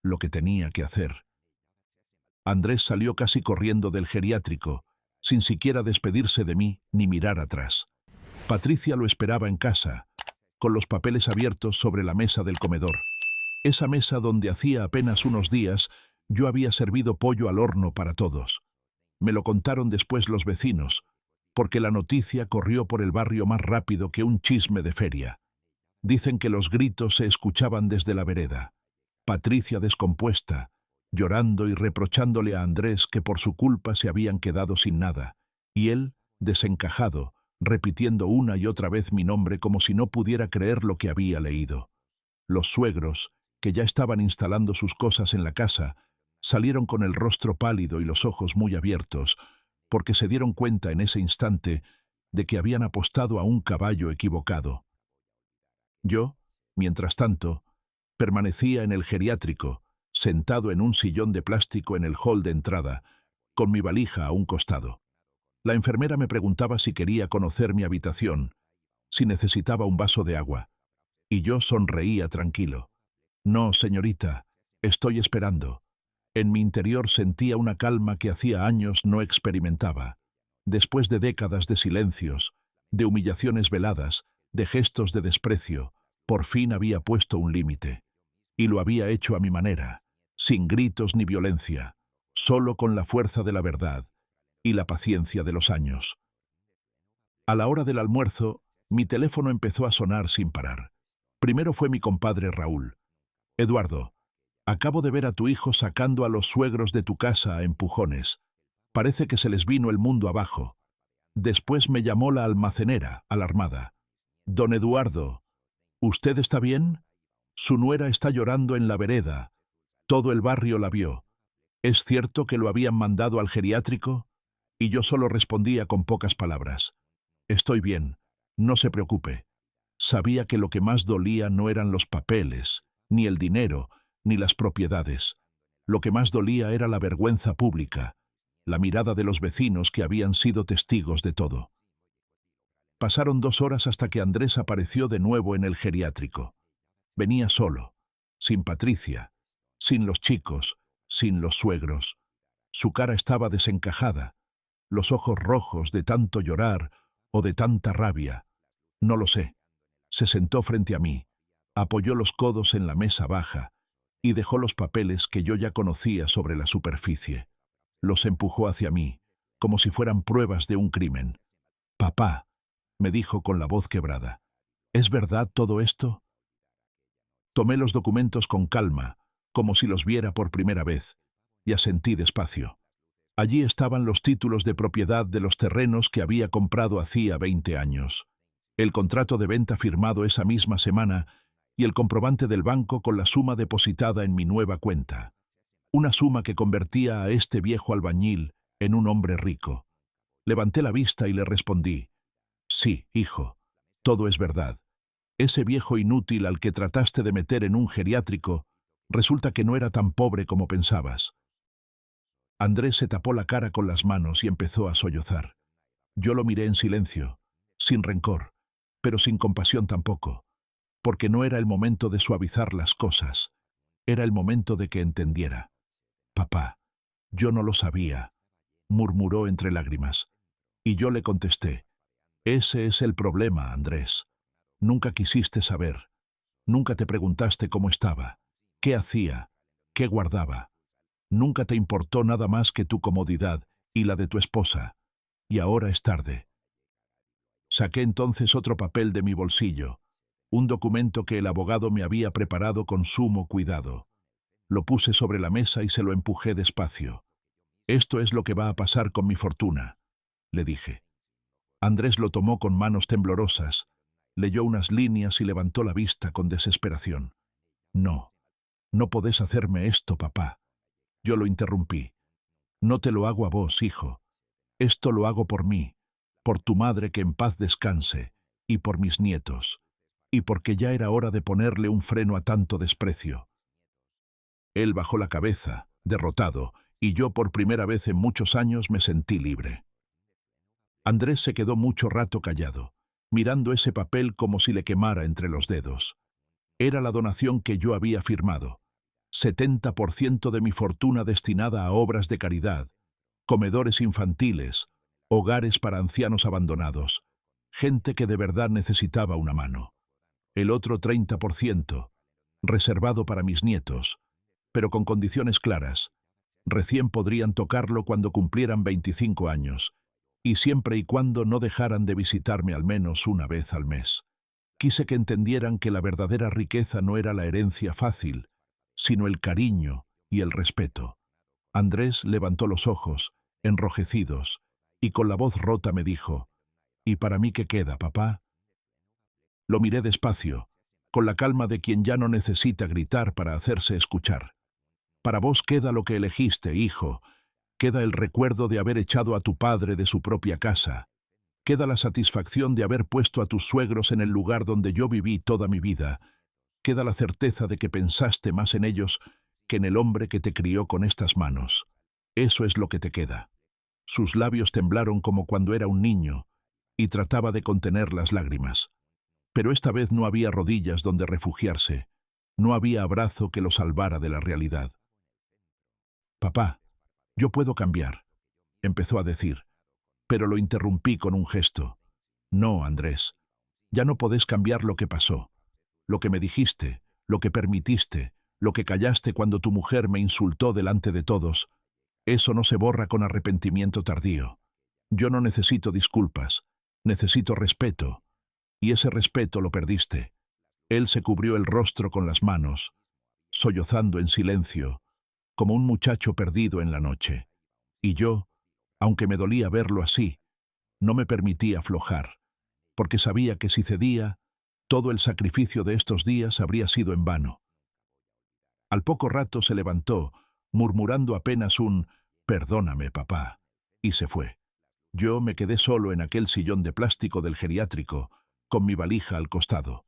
Lo que tenía que hacer. Andrés salió casi corriendo del geriátrico, sin siquiera despedirse de mí ni mirar atrás. Patricia lo esperaba en casa, con los papeles abiertos sobre la mesa del comedor. Esa mesa donde hacía apenas unos días yo había servido pollo al horno para todos. Me lo contaron después los vecinos, porque la noticia corrió por el barrio más rápido que un chisme de feria. Dicen que los gritos se escuchaban desde la vereda. Patricia descompuesta, llorando y reprochándole a Andrés que por su culpa se habían quedado sin nada, y él, desencajado, repitiendo una y otra vez mi nombre como si no pudiera creer lo que había leído. Los suegros, que ya estaban instalando sus cosas en la casa, salieron con el rostro pálido y los ojos muy abiertos, porque se dieron cuenta en ese instante de que habían apostado a un caballo equivocado. Yo, mientras tanto, permanecía en el geriátrico, sentado en un sillón de plástico en el hall de entrada, con mi valija a un costado. La enfermera me preguntaba si quería conocer mi habitación, si necesitaba un vaso de agua, y yo sonreía tranquilo. No, señorita, estoy esperando. En mi interior sentía una calma que hacía años no experimentaba. Después de décadas de silencios, de humillaciones veladas, de gestos de desprecio, por fin había puesto un límite. Y lo había hecho a mi manera, sin gritos ni violencia, solo con la fuerza de la verdad y la paciencia de los años. A la hora del almuerzo, mi teléfono empezó a sonar sin parar. Primero fue mi compadre Raúl. Eduardo, acabo de ver a tu hijo sacando a los suegros de tu casa a empujones. Parece que se les vino el mundo abajo. Después me llamó la almacenera, alarmada. Don Eduardo, ¿usted está bien? Su nuera está llorando en la vereda. Todo el barrio la vio. ¿Es cierto que lo habían mandado al geriátrico? Y yo solo respondía con pocas palabras. Estoy bien, no se preocupe. Sabía que lo que más dolía no eran los papeles, ni el dinero, ni las propiedades. Lo que más dolía era la vergüenza pública, la mirada de los vecinos que habían sido testigos de todo. Pasaron 2 horas hasta que Andrés apareció de nuevo en el geriátrico. Venía solo, sin Patricia, sin los chicos, sin los suegros. Su cara estaba desencajada, los ojos rojos de tanto llorar o de tanta rabia. No lo sé. Se sentó frente a mí, apoyó los codos en la mesa baja y dejó los papeles que yo ya conocía sobre la superficie. Los empujó hacia mí, como si fueran pruebas de un crimen. «Papá», me dijo con la voz quebrada, «¿es verdad todo esto?» Tomé los documentos con calma, como si los viera por primera vez, y asentí despacio. Allí estaban los títulos de propiedad de los terrenos que había comprado hacía 20 años, el contrato de venta firmado esa misma semana y el comprobante del banco con la suma depositada en mi nueva cuenta. Una suma que convertía a este viejo albañil en un hombre rico. Levanté la vista y le respondí, «Sí, hijo, todo es verdad. Ese viejo inútil al que trataste de meter en un geriátrico, resulta que no era tan pobre como pensabas». Andrés se tapó la cara con las manos y empezó a sollozar. Yo lo miré en silencio, sin rencor, pero sin compasión tampoco, porque no era el momento de suavizar las cosas, era el momento de que entendiera. «Papá, yo no lo sabía», murmuró entre lágrimas, y yo le contesté, «Ese es el problema, Andrés. Nunca quisiste saber, nunca te preguntaste cómo estaba, qué hacía, qué guardaba. Nunca te importó nada más que tu comodidad y la de tu esposa, y ahora es tarde». Saqué entonces otro papel de mi bolsillo, un documento que el abogado me había preparado con sumo cuidado. Lo puse sobre la mesa y se lo empujé despacio. «Esto es lo que va a pasar con mi fortuna», le dije. Andrés lo tomó con manos temblorosas, leyó unas líneas y levantó la vista con desesperación. No, no podés hacerme esto, papá. Yo lo interrumpí. No te lo hago a vos, hijo. Esto lo hago por mí, por tu madre que en paz descanse, y por mis nietos, y porque ya era hora de ponerle un freno a tanto desprecio. Él bajó la cabeza, derrotado, y yo por primera vez en muchos años me sentí libre. Andrés se quedó mucho rato callado, mirando ese papel como si le quemara entre los dedos. Era la donación que yo había firmado. 70% de mi fortuna destinada a obras de caridad, comedores infantiles, hogares para ancianos abandonados, gente que de verdad necesitaba una mano. El otro 30%, reservado para mis nietos, pero con condiciones claras. Recién podrían tocarlo cuando cumplieran 25 años, y siempre y cuando no dejaran de visitarme al menos una vez al mes. Quise que entendieran que la verdadera riqueza no era la herencia fácil, sino el cariño y el respeto. Andrés levantó los ojos, enrojecidos, y con la voz rota me dijo, ¿y para mí qué queda, papá? Lo miré despacio, con la calma de quien ya no necesita gritar para hacerse escuchar. Para vos queda lo que elegiste, hijo. Queda el recuerdo de haber echado a tu padre de su propia casa. Queda la satisfacción de haber puesto a tus suegros en el lugar donde yo viví toda mi vida. Queda la certeza de que pensaste más en ellos que en el hombre que te crió con estas manos. Eso es lo que te queda. Sus labios temblaron como cuando era un niño, y trataba de contener las lágrimas. Pero esta vez no había rodillas donde refugiarse, no había abrazo que lo salvara de la realidad. «Papá, yo puedo cambiar», empezó a decir, pero lo interrumpí con un gesto. «No, Andrés, ya no podés cambiar lo que pasó, lo que me dijiste, lo que permitiste, lo que callaste cuando tu mujer me insultó delante de todos. Eso no se borra con arrepentimiento tardío. Yo no necesito disculpas, necesito respeto, y ese respeto lo perdiste». Él se cubrió el rostro con las manos, sollozando en silencio, como un muchacho perdido en la noche. Y yo, aunque me dolía verlo así, no me permití aflojar, porque sabía que si cedía, todo el sacrificio de estos días habría sido en vano. Al poco rato se levantó, murmurando apenas un «Perdóname, papá», y se fue. Yo me quedé solo en aquel sillón de plástico del geriátrico, con mi valija al costado.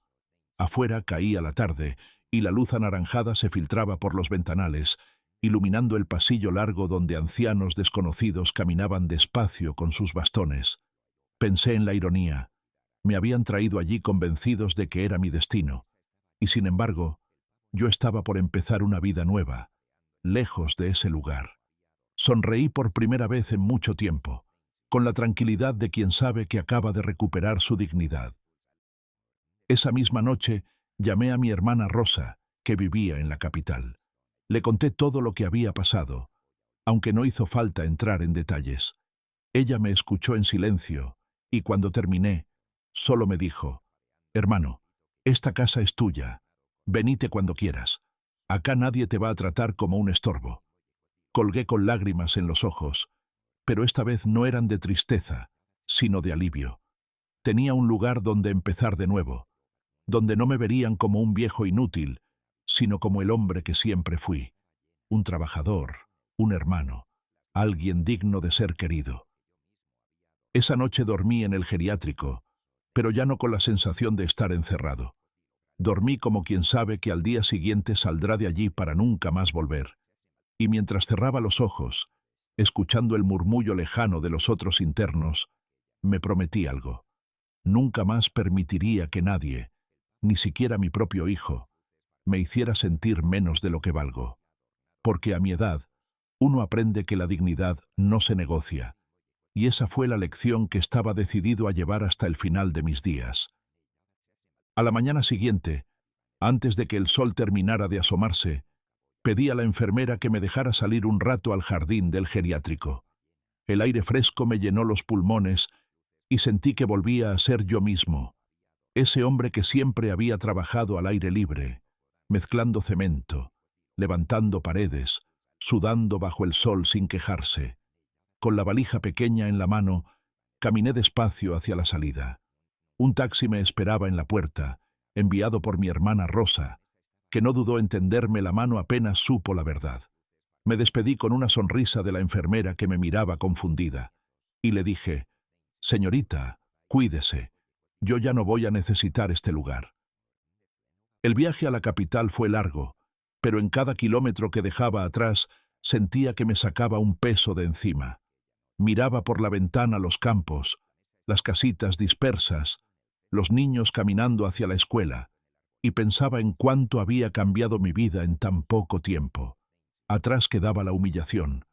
Afuera caía la tarde, y la luz anaranjada se filtraba por los ventanales, iluminando el pasillo largo donde ancianos desconocidos caminaban despacio con sus bastones. Pensé en la ironía. Me habían traído allí convencidos de que era mi destino, y sin embargo, yo estaba por empezar una vida nueva, lejos de ese lugar. Sonreí por primera vez en mucho tiempo, con la tranquilidad de quien sabe que acaba de recuperar su dignidad. Esa misma noche llamé a mi hermana Rosa, que vivía en la capital. Le conté todo lo que había pasado, aunque no hizo falta entrar en detalles. Ella me escuchó en silencio, y cuando terminé, solo me dijo, «Hermano, esta casa es tuya. Venite cuando quieras. Acá nadie te va a tratar como un estorbo». Colgué con lágrimas en los ojos, pero esta vez no eran de tristeza, sino de alivio. Tenía un lugar donde empezar de nuevo, donde no me verían como un viejo inútil, sino como el hombre que siempre fui, un trabajador, un hermano, alguien digno de ser querido. Esa noche dormí en el geriátrico, pero ya no con la sensación de estar encerrado. Dormí como quien sabe que al día siguiente saldrá de allí para nunca más volver. Y mientras cerraba los ojos, escuchando el murmullo lejano de los otros internos, me prometí algo. Nunca más permitiría que nadie, ni siquiera mi propio hijo, me hiciera sentir menos de lo que valgo. Porque a mi edad, uno aprende que la dignidad no se negocia, y esa fue la lección que estaba decidido a llevar hasta el final de mis días. A la mañana siguiente, antes de que el sol terminara de asomarse, pedí a la enfermera que me dejara salir un rato al jardín del geriátrico. El aire fresco me llenó los pulmones y sentí que volvía a ser yo mismo, ese hombre que siempre había trabajado al aire libre, mezclando cemento, levantando paredes, sudando bajo el sol sin quejarse. Con la valija pequeña en la mano, caminé despacio hacia la salida. Un taxi me esperaba en la puerta, enviado por mi hermana Rosa, que no dudó en tenderme la mano apenas supo la verdad. Me despedí con una sonrisa de la enfermera que me miraba confundida, y le dije: «Señorita, cuídese, yo ya no voy a necesitar este lugar». El viaje a la capital fue largo, pero en cada kilómetro que dejaba atrás sentía que me sacaba un peso de encima. Miraba por la ventana los campos, las casitas dispersas, los niños caminando hacia la escuela, y pensaba en cuánto había cambiado mi vida en tan poco tiempo. Atrás quedaba la humillación,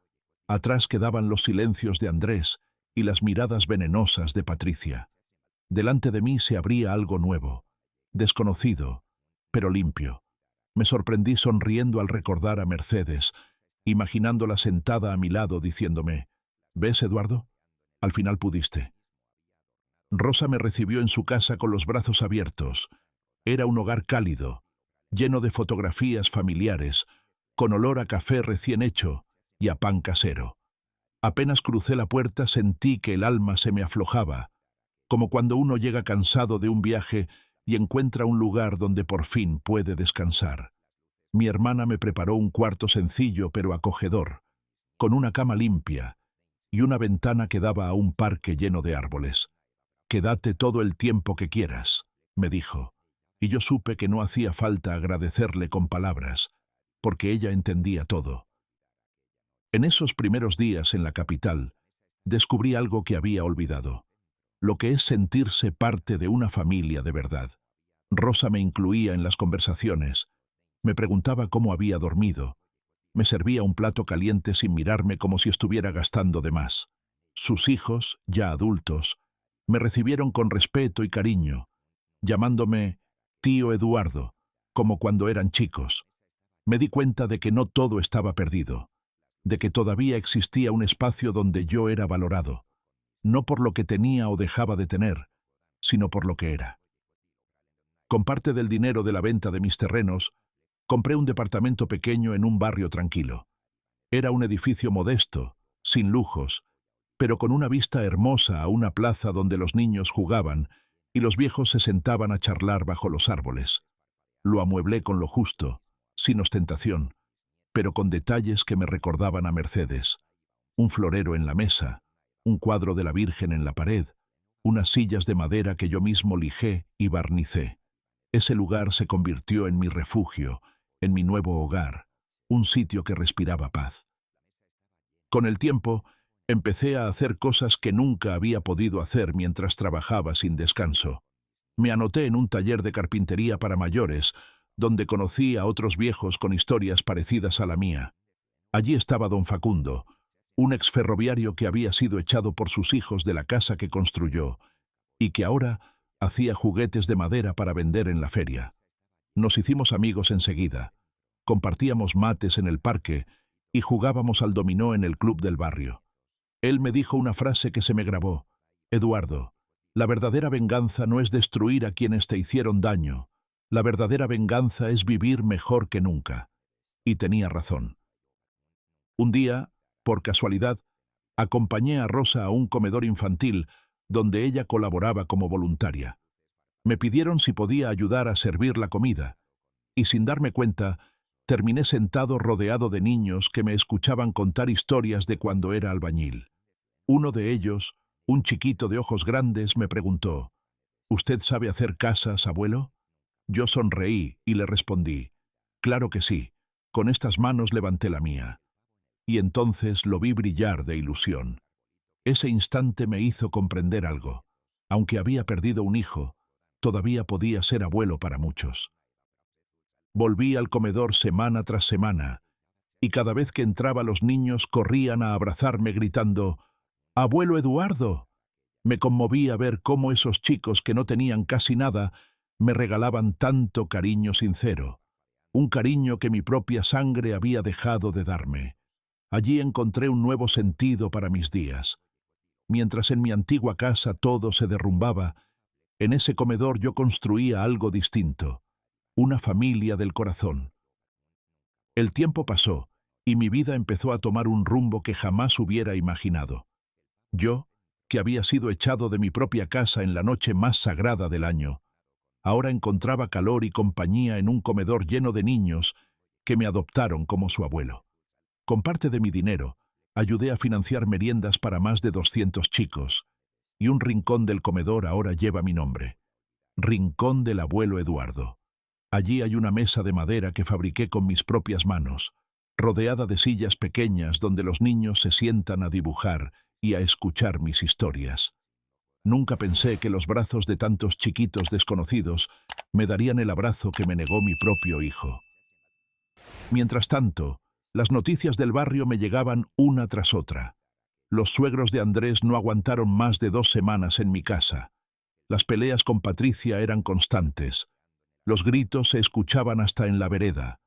atrás quedaban los silencios de Andrés y las miradas venenosas de Patricia. Delante de mí se abría algo nuevo, desconocido, pero limpio. Me sorprendí sonriendo al recordar a Mercedes, imaginándola sentada a mi lado diciéndome: «¿Ves, Eduardo? Al final pudiste». Rosa me recibió en su casa con los brazos abiertos. Era un hogar cálido, lleno de fotografías familiares, con olor a café recién hecho y a pan casero. Apenas crucé la puerta sentí que el alma se me aflojaba, como cuando uno llega cansado de un viaje y encuentra un lugar donde por fin puede descansar. Mi hermana me preparó un cuarto sencillo pero acogedor, con una cama limpia y una ventana que daba a un parque lleno de árboles. «Quédate todo el tiempo que quieras», me dijo, y yo supe que no hacía falta agradecerle con palabras, porque ella entendía todo. En esos primeros días en la capital, descubrí algo que había olvidado, lo que es sentirse parte de una familia de verdad. Rosa me incluía en las conversaciones, me preguntaba cómo había dormido, me servía un plato caliente sin mirarme como si estuviera gastando de más. Sus hijos, ya adultos, me recibieron con respeto y cariño, llamándome «tío Eduardo», como cuando eran chicos. Me di cuenta de que no todo estaba perdido, de que todavía existía un espacio donde yo era valorado, no por lo que tenía o dejaba de tener, sino por lo que era. Con parte del dinero de la venta de mis terrenos, compré un departamento pequeño en un barrio tranquilo. Era un edificio modesto, sin lujos, pero con una vista hermosa a una plaza donde los niños jugaban y los viejos se sentaban a charlar bajo los árboles. Lo amueblé con lo justo, sin ostentación, pero con detalles que me recordaban a Mercedes. Un florero en la mesa, un cuadro de la Virgen en la pared, unas sillas de madera que yo mismo lijé y barnicé. Ese lugar se convirtió en mi refugio, en mi nuevo hogar, un sitio que respiraba paz. Con el tiempo, empecé a hacer cosas que nunca había podido hacer mientras trabajaba sin descanso. Me anoté en un taller de carpintería para mayores, donde conocí a otros viejos con historias parecidas a la mía. Allí estaba don Facundo, un exferroviario que había sido echado por sus hijos de la casa que construyó, y que ahora hacía juguetes de madera para vender en la feria. Nos hicimos amigos enseguida, compartíamos mates en el parque y jugábamos al dominó en el club del barrio. Él me dijo una frase que se me grabó: «Eduardo, la verdadera venganza no es destruir a quienes te hicieron daño, la verdadera venganza es vivir mejor que nunca». Y tenía razón. Un día, por casualidad, acompañé a Rosa a un comedor infantil donde ella colaboraba como voluntaria. Me pidieron si podía ayudar a servir la comida, y sin darme cuenta, terminé sentado rodeado de niños que me escuchaban contar historias de cuando era albañil. Uno de ellos, un chiquito de ojos grandes, me preguntó: «¿Usted sabe hacer casas, abuelo?». Yo sonreí y le respondí: «Claro que sí, con estas manos levanté la mía». Y entonces lo vi brillar de ilusión. Ese instante me hizo comprender algo. Aunque había perdido un hijo, todavía podía ser abuelo para muchos. Volví al comedor semana tras semana, y cada vez que entraba los niños corrían a abrazarme gritando: «¡Abuelo Eduardo!». Me conmovía ver cómo esos chicos que no tenían casi nada me regalaban tanto cariño sincero, un cariño que mi propia sangre había dejado de darme. Allí encontré un nuevo sentido para mis días. Mientras en mi antigua casa todo se derrumbaba, en ese comedor yo construía algo distinto, una familia del corazón. El tiempo pasó, y mi vida empezó a tomar un rumbo que jamás hubiera imaginado. Yo, que había sido echado de mi propia casa en la noche más sagrada del año, Ahora encontraba calor y compañía en un comedor lleno de niños que me adoptaron como su abuelo. Con parte de mi dinero, ayudé a financiar meriendas para más de 200 chicos, y un rincón del comedor ahora lleva mi nombre. Rincón del abuelo Eduardo. Allí hay una mesa de madera que fabriqué con mis propias manos, rodeada de sillas pequeñas donde los niños se sientan a dibujar y a escuchar mis historias. Nunca pensé que los brazos de tantos chiquitos desconocidos me darían el abrazo que me negó mi propio hijo. Mientras tanto, las noticias del barrio me llegaban una tras otra. Los suegros de Andrés no aguantaron más de 2 semanas en mi casa. Las peleas con Patricia eran constantes. Los gritos se escuchaban hasta en la vereda.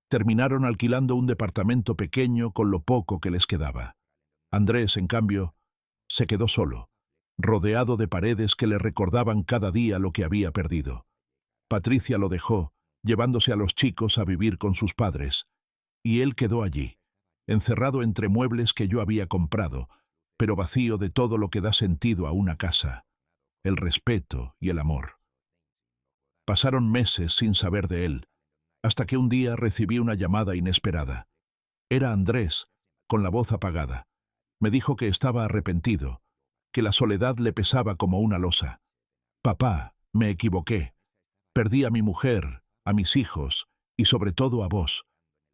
Terminaron alquilando un departamento pequeño con lo poco que les quedaba. Andrés, en cambio, se quedó solo, rodeado de paredes que le recordaban cada día lo que había perdido. Patricia lo dejó, llevándose a los chicos a vivir con sus padres, y él quedó allí, encerrado entre muebles que yo había comprado, pero vacío de todo lo que da sentido a una casa, el respeto y el amor. Pasaron meses sin saber de él, hasta que un día recibí una llamada inesperada. Era Andrés, con la voz apagada. Me dijo que estaba arrepentido, que la soledad le pesaba como una losa. «Papá, me equivoqué. Perdí a mi mujer, a mis hijos y sobre todo a vos.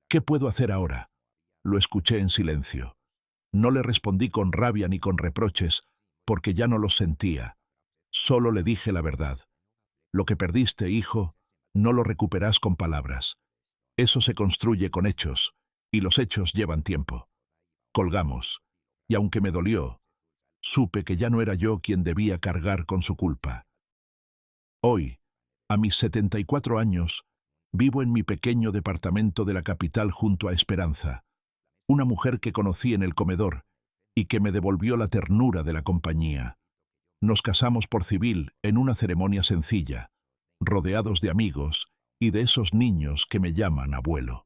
¿Qué puedo hacer ahora?». Lo escuché en silencio. No le respondí con rabia ni con reproches, porque ya no los sentía. Solo le dije la verdad. «Lo que perdiste, hijo, no lo recuperás con palabras. Eso se construye con hechos, y los hechos llevan tiempo». Colgamos, y aunque me dolió, supe que ya no era yo quien debía cargar con su culpa. Hoy, a mis 74 años, vivo en mi pequeño departamento de la capital junto a Esperanza, una mujer que conocí en el comedor y que me devolvió la ternura de la compañía. Nos casamos por civil en una ceremonia sencilla, rodeados de amigos y de esos niños que me llaman abuelo.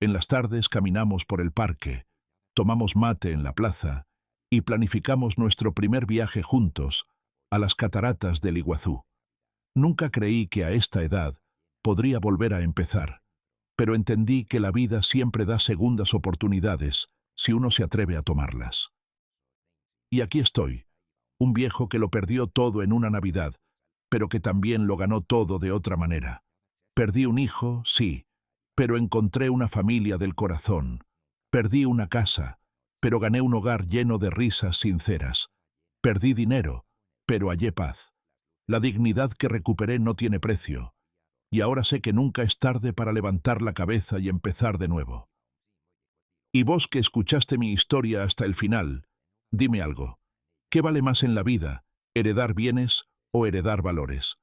En las tardes caminamos por el parque, tomamos mate en la plaza y planificamos nuestro primer viaje juntos a las cataratas del Iguazú. Nunca creí que a esta edad podría volver a empezar, pero entendí que la vida siempre da segundas oportunidades si uno se atreve a tomarlas. Y aquí estoy, un viejo que lo perdió todo en una Navidad, pero que también lo ganó todo de otra manera. Perdí un hijo, sí, pero encontré una familia del corazón. Perdí una casa, pero gané un hogar lleno de risas sinceras. Perdí dinero, pero hallé paz. La dignidad que recuperé no tiene precio, y ahora sé que nunca es tarde para levantar la cabeza y empezar de nuevo. Y vos que escuchaste mi historia hasta el final, dime algo. ¿Qué vale más en la vida, heredar bienes o heredar valores?